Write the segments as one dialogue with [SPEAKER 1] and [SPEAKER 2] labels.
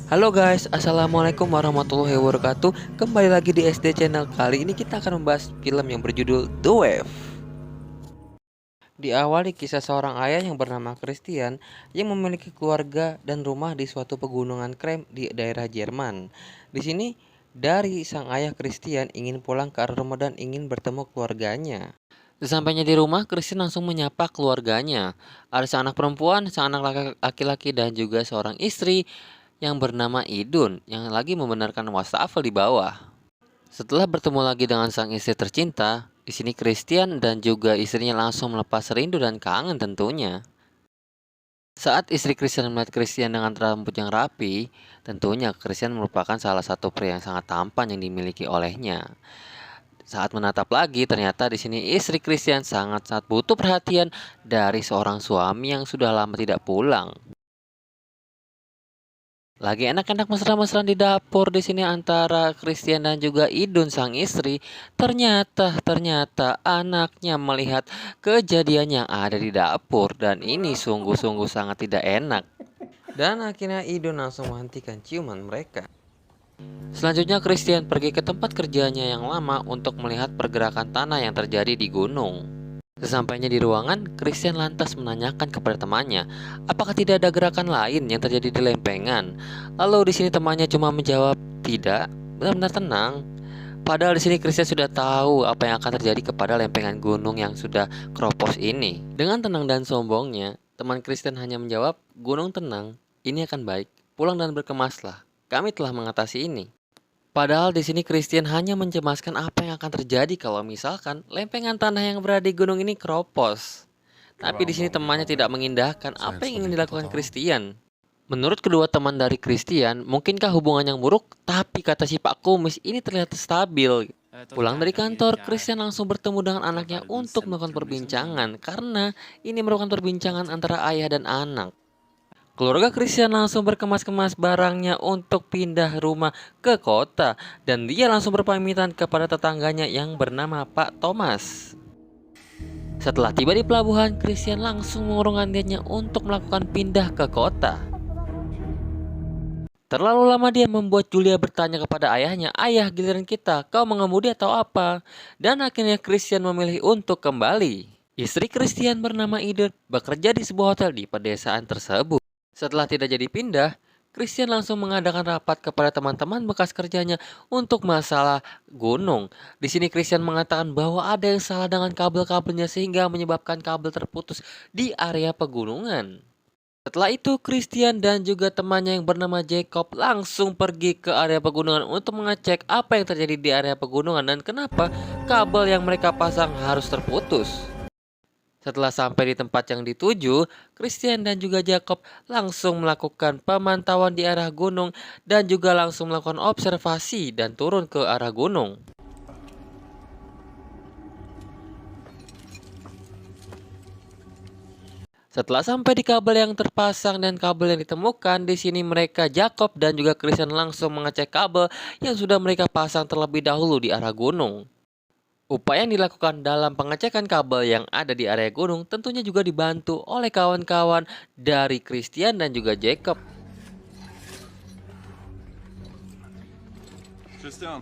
[SPEAKER 1] Halo guys, assalamualaikum warahmatullahi wabarakatuh. Kembali lagi di SD Channel. Kali ini kita akan membahas film yang berjudul The Wave. Diawali kisah seorang ayah yang bernama Christian yang memiliki keluarga dan rumah di suatu pegunungan krem di daerah Jerman. Di sini, dari sang ayah Christian ingin pulang ke arah rumah dan ingin bertemu keluarganya. Sesampainya di rumah, Christian langsung menyapa keluarganya. Ada sang anak perempuan, sang anak laki-laki, dan juga seorang istri yang bernama Idun yang lagi membenarkan wastafel di bawah. Setelah bertemu lagi dengan sang istri tercinta, di sini Christian dan juga istrinya langsung melepas rindu dan kangen tentunya. Saat istri Christian melihat Christian dengan rambut yang rapi, tentunya Christian merupakan salah satu pria yang sangat tampan yang dimiliki olehnya. Saat menatap lagi, ternyata di sini istri Christian sangat-sangat butuh perhatian dari seorang suami yang sudah lama tidak pulang. Lagi enak-enak mesra-mesraan di dapur di sini antara Christian dan juga Idun sang istri. Ternyata anaknya melihat kejadian yang ada di dapur dan ini sungguh-sungguh sangat tidak enak. Dan akhirnya Idun langsung menghentikan ciuman mereka. Selanjutnya Christian pergi ke tempat kerjanya yang lama untuk melihat pergerakan tanah yang terjadi di gunung. Sesampainya di ruangan, Christian lantas menanyakan kepada temannya, apakah tidak ada gerakan lain yang terjadi di lempengan. Lalu di sini temannya cuma menjawab, tidak, benar-benar tenang. Padahal di sini Christian sudah tahu apa yang akan terjadi kepada lempengan gunung yang sudah keropos ini. Dengan tenang dan sombongnya, teman Christian hanya menjawab, gunung tenang, ini akan baik, pulang dan berkemaslah. Kami telah mengatasi ini. Padahal di sini Christian hanya mencemaskan apa yang akan terjadi kalau misalkan lempengan tanah yang berada di gunung ini keropos. Tapi di sini temannya tidak mengindahkan apa yang ingin dilakukan Christian. Menurut kedua teman dari Christian, mungkinkah hubungan yang buruk? Tapi kata si Pak Kumis ini terlihat stabil. Pulang dari kantor, Christian langsung bertemu dengan anaknya untuk melakukan perbincangan karena ini merupakan perbincangan antara ayah dan anak. Keluarga Christian langsung berkemas-kemas barangnya untuk pindah rumah ke kota dan dia langsung berpamitan kepada tetangganya yang bernama Pak Thomas. Setelah tiba di pelabuhan, Christian langsung mengurungkan niatnya untuk melakukan pindah ke kota. Terlalu lama dia membuat Julia bertanya kepada ayahnya, "Ayah, giliran kita, kau mengemudi atau apa?" Dan akhirnya Christian memilih untuk kembali. Istri Christian bernama Iden bekerja di sebuah hotel di pedesaan tersebut. Setelah tidak jadi pindah, Christian langsung mengadakan rapat kepada teman-teman bekas kerjanya untuk masalah gunung. Di sini Christian mengatakan bahwa ada yang salah dengan kabel-kabelnya sehingga menyebabkan kabel terputus di area pegunungan. Setelah itu, Christian dan juga temannya yang bernama Jacob langsung pergi ke area pegunungan untuk mengecek apa yang terjadi di area pegunungan dan kenapa kabel yang mereka pasang harus terputus. Setelah sampai di tempat yang dituju, Christian dan juga Jacob langsung melakukan pemantauan di arah gunung dan juga langsung melakukan observasi dan turun ke arah gunung. Setelah sampai di kabel yang terpasang dan kabel yang ditemukan, di sini mereka Jacob dan juga Christian langsung mengecek kabel yang sudah mereka pasang terlebih dahulu di arah gunung. Upaya yang dilakukan dalam pengecekan kabel yang ada di area gunung tentunya juga dibantu oleh kawan-kawan dari Christian dan juga Jacob.
[SPEAKER 2] Christian.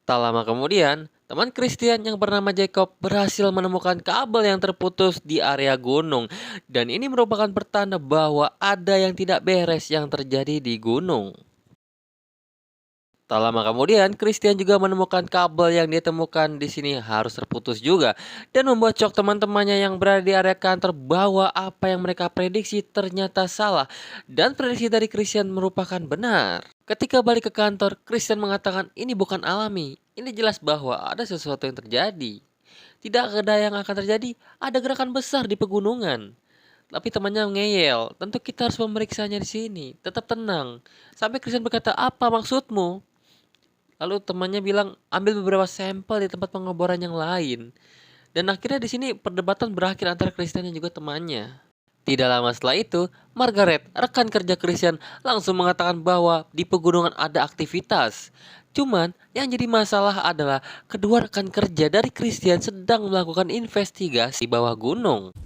[SPEAKER 1] Tak lama kemudian, teman Christian yang bernama Jacob berhasil menemukan kabel yang terputus di area gunung. Dan ini merupakan pertanda bahwa ada yang tidak beres yang terjadi di gunung. Tak lama kemudian, Christian juga menemukan kabel yang dia temukan di sini harus terputus juga dan membuat shock teman-temannya yang berada di area kantor bahwa apa yang mereka prediksi ternyata salah dan prediksi dari Christian merupakan benar. Ketika balik ke kantor, Christian mengatakan ini bukan alami, ini jelas bahwa ada sesuatu yang terjadi. Tidak ada yang akan terjadi, ada gerakan besar di pegunungan. Tapi temannya ngeyel, tentu kita harus memeriksanya di sini. Tetap tenang. Sampai Christian berkata, apa maksudmu? Lalu temannya bilang ambil beberapa sampel di tempat pengeboran yang lain. Dan akhirnya di sini perdebatan berakhir antara Christian dan juga temannya. Tidak lama setelah itu, Margaret, rekan kerja Christian, langsung mengatakan bahwa di pegunungan ada aktivitas. Cuman yang jadi masalah adalah kedua rekan kerja dari Christian sedang melakukan investigasi di bawah gunung.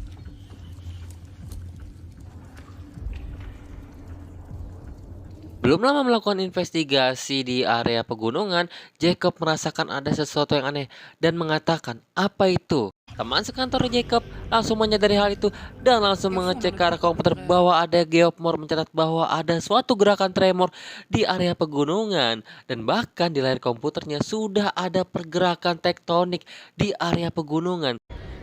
[SPEAKER 1] Belum lama melakukan investigasi di area pegunungan, Jacob merasakan ada sesuatu yang aneh dan mengatakan, "Apa itu?" Teman sekantor Jacob langsung menyadari hal itu dan langsung mengecek ke arah komputer bahwa ada geopmor mencatat bahwa ada suatu gerakan tremor di area pegunungan dan bahkan di layar komputernya sudah ada pergerakan tektonik di area pegunungan.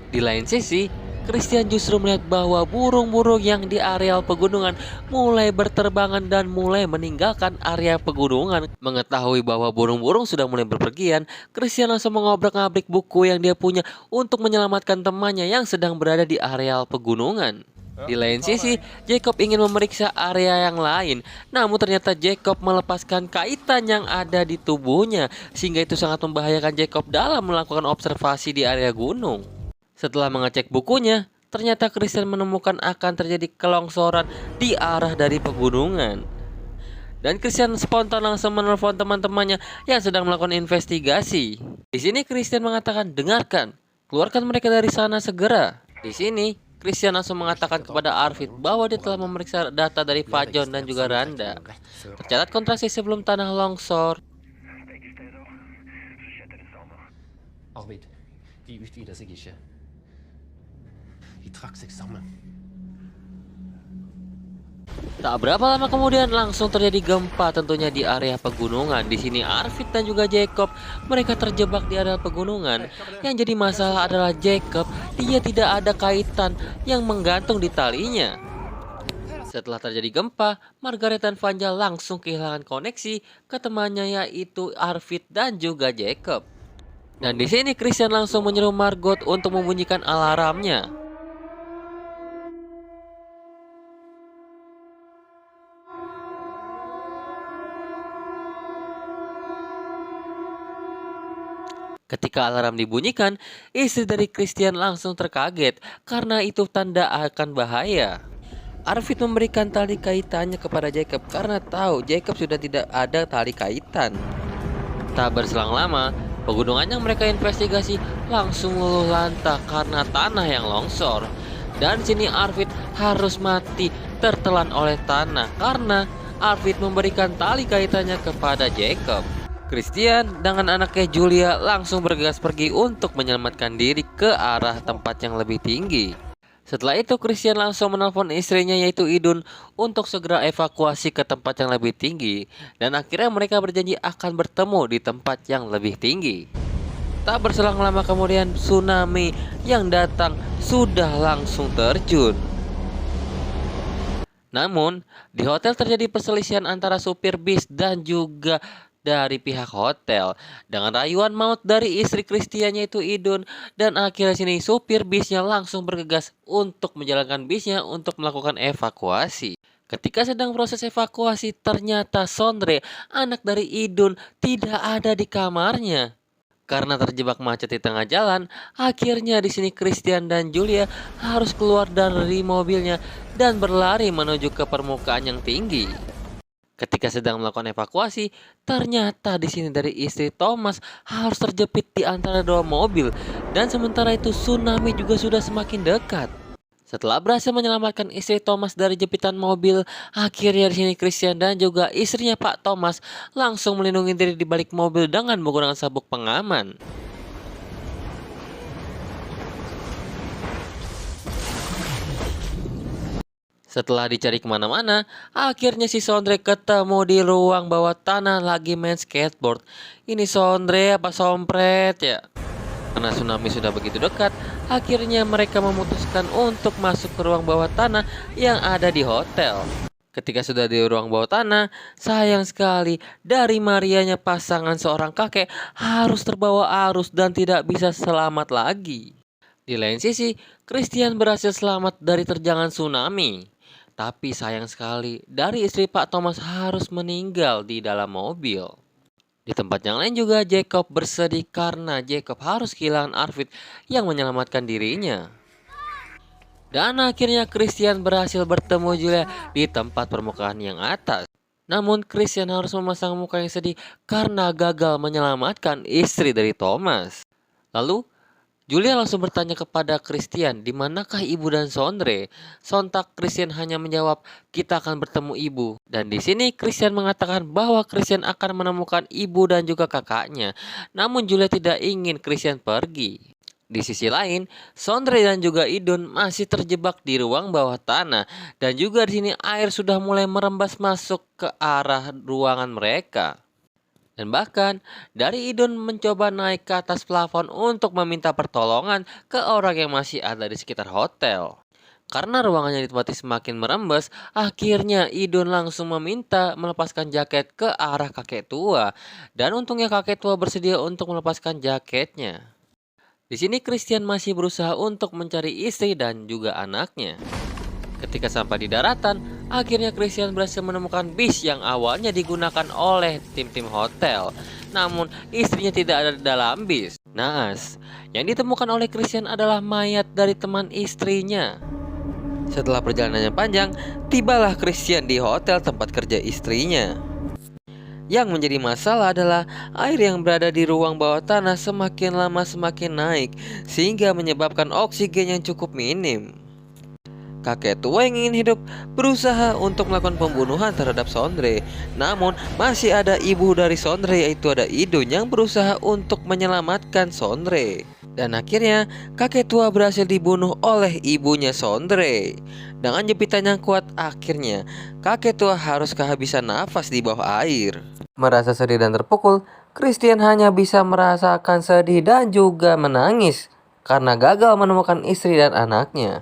[SPEAKER 1] Di lain sisi, Christian justru melihat bahwa burung-burung yang di areal pegunungan mulai berterbangan dan mulai meninggalkan area pegunungan. Mengetahui bahwa burung-burung sudah mulai berpergian, Christian langsung mengobrak-ngabrik buku yang dia punya untuk menyelamatkan temannya yang sedang berada di areal pegunungan. Di lain sisi, Jacob ingin memeriksa area yang lain, namun ternyata Jacob melepaskan kaitan yang ada di tubuhnya, sehingga itu sangat membahayakan Jacob dalam melakukan observasi di area gunung. Setelah mengecek bukunya, ternyata Christian menemukan akan terjadi kelongsoran di arah dari pegunungan. Dan Christian spontan langsung menelpon teman-temannya yang sedang melakukan investigasi. Di sini Christian mengatakan, "Dengarkan, keluarkan mereka dari sana segera." Di sini Christian langsung mengatakan kepada Arvid bahwa dia telah memeriksa data dari Fajon dan juga Randa. Tercatat kontraksi sebelum tanah longsor.
[SPEAKER 2] Arvid, de utvider seg ikke. De trakk seg sammen.
[SPEAKER 1] Tak berapa lama kemudian langsung terjadi gempa tentunya di area pegunungan. Di sini Arvid dan juga Jacob mereka terjebak di area pegunungan. Yang jadi masalah adalah Jacob, dia tidak ada kaitan yang menggantung di talinya. Setelah terjadi gempa, Margaret dan Vanja langsung kehilangan koneksi ke temannya yaitu Arvid dan juga Jacob. Dan di sini Christian langsung menyuruh Margot untuk membunyikan alarmnya. Ketika alarm dibunyikan, istri dari Christian langsung terkaget karena itu tanda akan bahaya. Arvid memberikan tali kaitannya kepada Jacob karena tahu Jacob sudah tidak ada tali kaitan. Tak berselang lama, pegunungan yang mereka investigasi langsung luluh lantah karena tanah yang longsor. Dan sini Arvid harus mati tertelan oleh tanah karena Arvid memberikan tali kaitannya kepada Jacob. Christian dengan anaknya Julia langsung bergegas pergi untuk menyelamatkan diri ke arah tempat yang lebih tinggi. Setelah itu Christian langsung menelpon istrinya yaitu Idun untuk segera evakuasi ke tempat yang lebih tinggi. Dan akhirnya mereka berjanji akan bertemu di tempat yang lebih tinggi. Tak berselang lama kemudian tsunami yang datang sudah langsung terjun. Namun di hotel terjadi perselisihan antara supir bis dan juga dari pihak hotel dengan rayuan maut dari istri Christian yaitu Idun. Dan akhirnya sini supir bisnya langsung bergegas untuk menjalankan bisnya untuk melakukan evakuasi. Ketika sedang proses evakuasi ternyata Sondre, anak dari Idun, tidak ada di kamarnya. Karena terjebak macet di tengah jalan, akhirnya di sini Christian dan Julia harus keluar dari mobilnya dan berlari menuju ke permukaan yang tinggi. Ketika sedang melakukan evakuasi, ternyata di sini dari istri Thomas harus terjepit di antara dua mobil dan sementara itu tsunami juga sudah semakin dekat. Setelah berhasil menyelamatkan istri Thomas dari jepitan mobil, akhirnya di sini Christian dan juga istrinya Pak Thomas langsung melindungi diri di balik mobil dengan menggunakan sabuk pengaman. Setelah dicari kemana-mana, akhirnya si Sondre ketemu di ruang bawah tanah lagi main skateboard. Ini Sondre apa Sompret ya? Karena tsunami sudah begitu dekat, akhirnya mereka memutuskan untuk masuk ke ruang bawah tanah yang ada di hotel. Ketika sudah di ruang bawah tanah, sayang sekali dari Marianya pasangan seorang kakek harus terbawa arus dan tidak bisa selamat lagi. Di lain sisi, Christian berhasil selamat dari terjangan tsunami. Tapi sayang sekali, dari istri Pak Thomas harus meninggal di dalam mobil. Di tempat yang lain juga Jacob bersedih karena Jacob harus kehilangan Arvid yang menyelamatkan dirinya. Dan akhirnya Christian berhasil bertemu Julia di tempat permukaan yang atas. Namun Christian harus memasang muka yang sedih karena gagal menyelamatkan istri dari Thomas. Lalu Julia langsung bertanya kepada Christian, di manakah ibu dan Sondre? Sontak Christian hanya menjawab, kita akan bertemu ibu. Dan di sini Christian mengatakan bahwa Christian akan menemukan ibu dan juga kakaknya. Namun Julia tidak ingin Christian pergi. Di sisi lain, Sondre dan juga Idun masih terjebak di ruang bawah tanah. Dan juga di sini air sudah mulai merembas masuk ke arah ruangan mereka. Dan bahkan dari Idun mencoba naik ke atas plafon untuk meminta pertolongan ke orang yang masih ada di sekitar hotel. Karena ruangannya ditempati semakin merembes, akhirnya Idun langsung meminta melepaskan jaket ke arah kakek tua. Dan untungnya kakek tua bersedia untuk melepaskan jaketnya. Di sini Christian masih berusaha untuk mencari istri dan juga anaknya. Ketika sampai di daratan, akhirnya Christian berhasil menemukan bis yang awalnya digunakan oleh tim-tim hotel. Namun, istrinya tidak ada di dalam bis. Naas, yang ditemukan oleh Christian adalah mayat dari teman istrinya. Setelah perjalanan yang panjang, tibalah Christian di hotel tempat kerja istrinya. Yang menjadi masalah adalah air yang berada di ruang bawah tanah semakin lama semakin naik, sehingga menyebabkan oksigen yang cukup minim. Kakek tua yang ingin hidup berusaha untuk melakukan pembunuhan terhadap Sondre. Namun masih ada ibu dari Sondre, yaitu ada Idun yang berusaha untuk menyelamatkan Sondre. Dan akhirnya kakek tua berhasil dibunuh oleh ibunya Sondre. Dengan jepitan yang kuat, akhirnya kakek tua harus kehabisan nafas di bawah air. Merasa sedih dan terpukul, Christian hanya bisa merasakan sedih dan juga menangis karena gagal menemukan istri dan anaknya.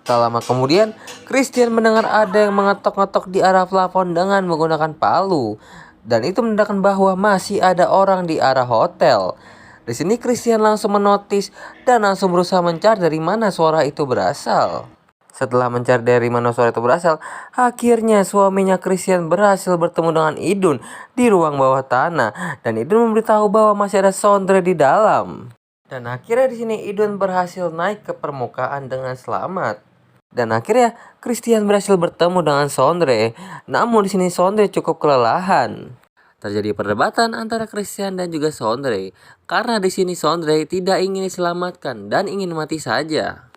[SPEAKER 1] Tak lama kemudian, Christian mendengar ada yang mengetok-ngetok di arah plafon dengan menggunakan palu. Dan itu menandakan bahwa masih ada orang di arah hotel. Di sini Christian langsung menotis dan langsung berusaha mencari dari mana suara itu berasal. Setelah mencari dari mana suara itu berasal, akhirnya suaminya Christian berhasil bertemu dengan Idun di ruang bawah tanah. Dan Idun memberitahu bahwa masih ada Sondre di dalam. Dan akhirnya di sini Idun berhasil naik ke permukaan dengan selamat. Dan akhirnya Christian berhasil bertemu dengan Sondre. Namun di sini Sondre cukup kelelahan. Terjadi perdebatan antara Christian dan juga Sondre. Karena di sini Sondre tidak ingin diselamatkan dan ingin mati saja.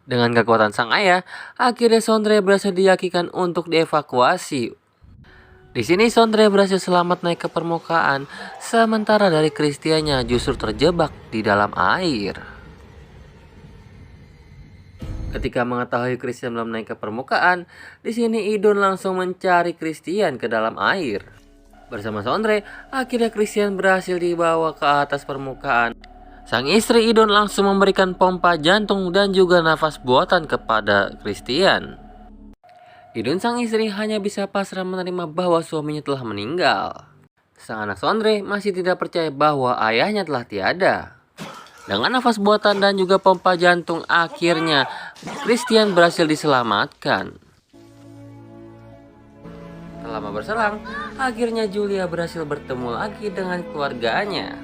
[SPEAKER 1] Dengan kekuatan sang ayah, akhirnya Sondre berhasil diyakinkan untuk dievakuasi. Di sini Sondre berhasil selamat naik ke permukaan, sementara dari Christiannya justru terjebak di dalam air. Ketika mengetahui Christian belum naik ke permukaan, di sini Idun langsung mencari Christian ke dalam air. Bersama Sondre, akhirnya Christian berhasil dibawa ke atas permukaan. Sang istri Idun langsung memberikan pompa jantung dan juga nafas buatan kepada Christian. Idun sang istri hanya bisa pasrah menerima bahwa suaminya telah meninggal. Sang anak Sondre masih tidak percaya bahwa ayahnya telah tiada. Dengan nafas buatan dan juga pompa jantung, akhirnya Christian berhasil diselamatkan. Tak lama berselang, akhirnya Julia berhasil bertemu lagi dengan keluarganya.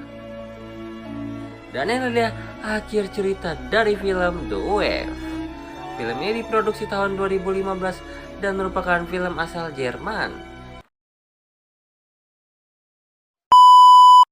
[SPEAKER 1] Dan ini dia akhir cerita dari film The Wave. Film ini diproduksi tahun 2015 dan merupakan film asal Jerman.